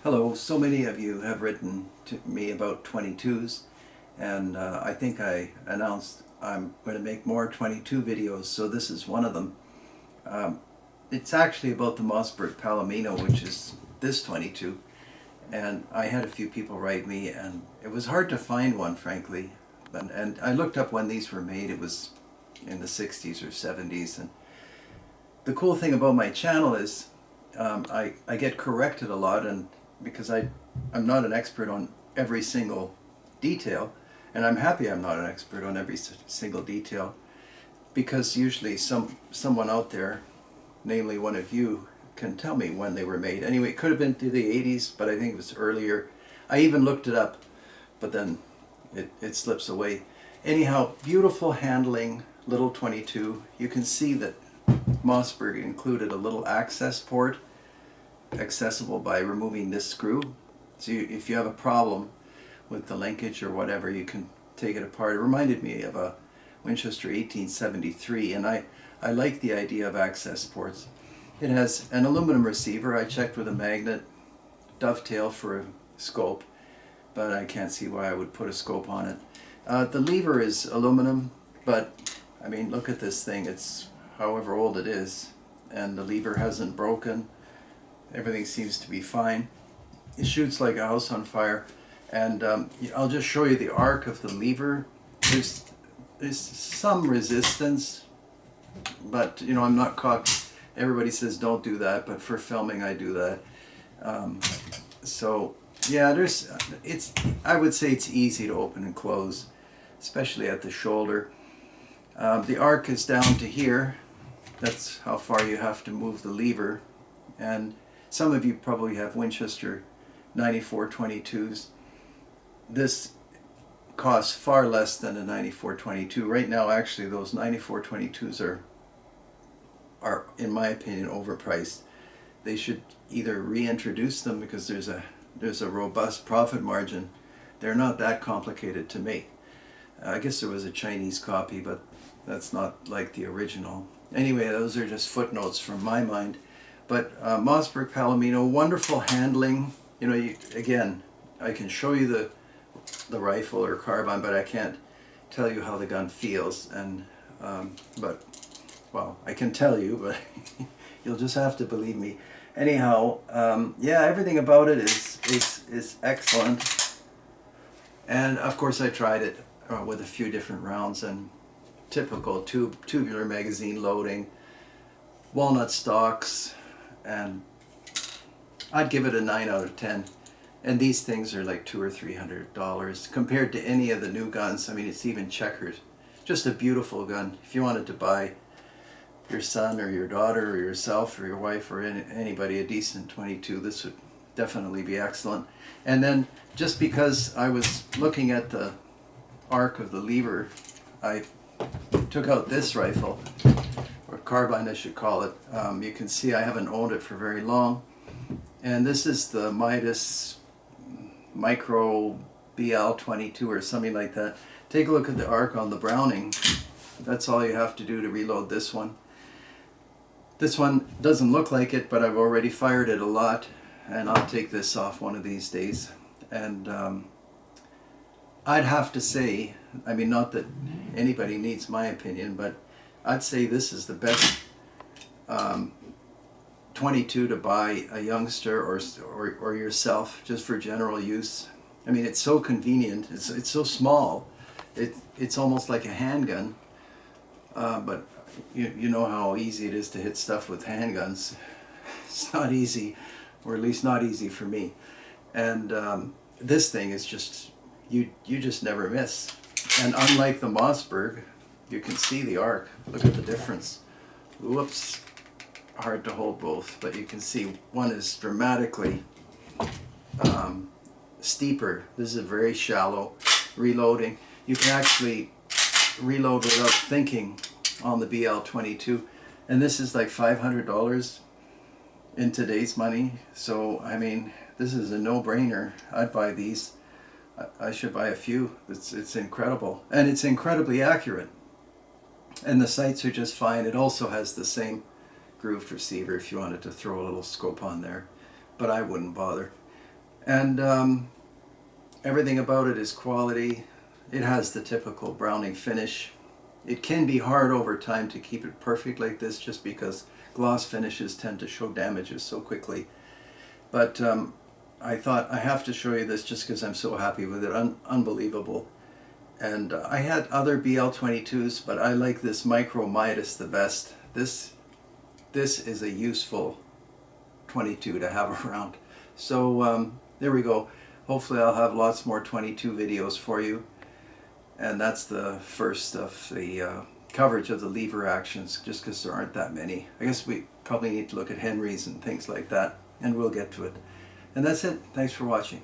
Hello, so many of you have written to me about 22s, and I think I announced I'm going to make more 22 videos, so this is one of them. It's actually about the Mossberg Palomino, which is this 22, and I had a few people write me, and it was hard to find one, frankly. And I looked up when these were made. It was in the 60s or 70s, and the cool thing about my channel is I get corrected a lot, and because I'm not an expert on every single detail, and I'm happy I'm not an expert on every single detail, because usually someone out there, namely one of you, can tell me when they were made. Anyway, it could have been through the 80s, but I think it was earlier. I even looked it up, but then it slips away. Anyhow, beautiful handling, little 22. You can see that Mossberg included a little access port, accessible by removing this screw. So if you have a problem with the linkage or whatever, you can take it apart. It reminded me of a Winchester 1873, and I like the idea of access ports. It has an aluminum receiver. I checked with a magnet, dovetail for a scope, but I can't see why I would put a scope on it. The lever is aluminum, but I mean, look at this thing. It's however old it is, and the lever hasn't broken. Everything seems to be fine. It shoots like a house on fire, and I'll just show you the arc of the lever. There's some resistance, but you know, I'm not caught. Everybody says don't do that, but for filming I do that. So yeah, I would say it's easy to open and close, especially at the shoulder. The arc is down to here. That's how far you have to move the lever. And some of you probably have Winchester 9422s. This costs far less than a 9422. Right now, actually, those 9422s are, in my opinion, overpriced. They should either reintroduce them, because there's a robust profit margin. They're not that complicated to make. I guess there was a Chinese copy, but that's not like the original. Anyway, those are just footnotes from my mind. But Mossberg Palomino, wonderful handling. You know, again, I can show you the rifle or carbine, but I can't tell you how the gun feels. And but well, I can tell you, but you'll just have to believe me. Anyhow, yeah, everything about it is excellent. And of course, I tried it with a few different rounds, and typical tubular magazine loading, walnut stocks, and I'd give it a 9 out of 10. And these things are like $200 or $300 compared to any of the new guns. I mean, it's even checkered. Just a beautiful gun. If you wanted to buy your son or your daughter or yourself or your wife or anybody a decent 22, this would definitely be excellent. And then just because I was looking at the arc of the lever, I took out this rifle, or carbine I should call it. You can see I haven't owned it for very long, and this is the Midas Micro BL-22 or something like that. Take a look at the arc on the Browning. That's all you have to do to reload this one. This one doesn't look like it, but I've already fired it a lot, and I'll take this off one of these days. And I'd have to say, I mean, not that anybody needs my opinion, but I'd say this is the best 22 to buy a youngster or yourself, just for general use. I mean, it's so convenient. It's so small. It's almost like a handgun, but you know how easy it is to hit stuff with handguns. It's not easy, or at least not easy for me. And this thing is just, you just never miss. And unlike the Mossberg, you can see the arc. Look at the difference. Whoops, hard to hold both, but you can see one is dramatically steeper. This is a very shallow reloading. You can actually reload without thinking on the BL-22, and this is like $500 in today's money. So I mean, this is a no-brainer. I'd buy these. I should buy a few. It's incredible, and it's incredibly accurate, and the sights are just fine. It also has the same grooved receiver if you wanted to throw a little scope on there, but I wouldn't bother. And everything about it is quality. It has the typical Browning finish. It can be hard over time to keep it perfect like this, just because gloss finishes tend to show damages so quickly. But I thought I have to show you this just because I'm so happy with it. Unbelievable. And I had other BL22s, but I like this Micro Midas the best. This is a useful 22 to have around. So there we go. Hopefully I'll have lots more 22 videos for you. And that's the first of the coverage of the lever actions, just because there aren't that many. I guess we probably need to look at Henry's and things like that, and we'll get to it. And that's it. Thanks for watching.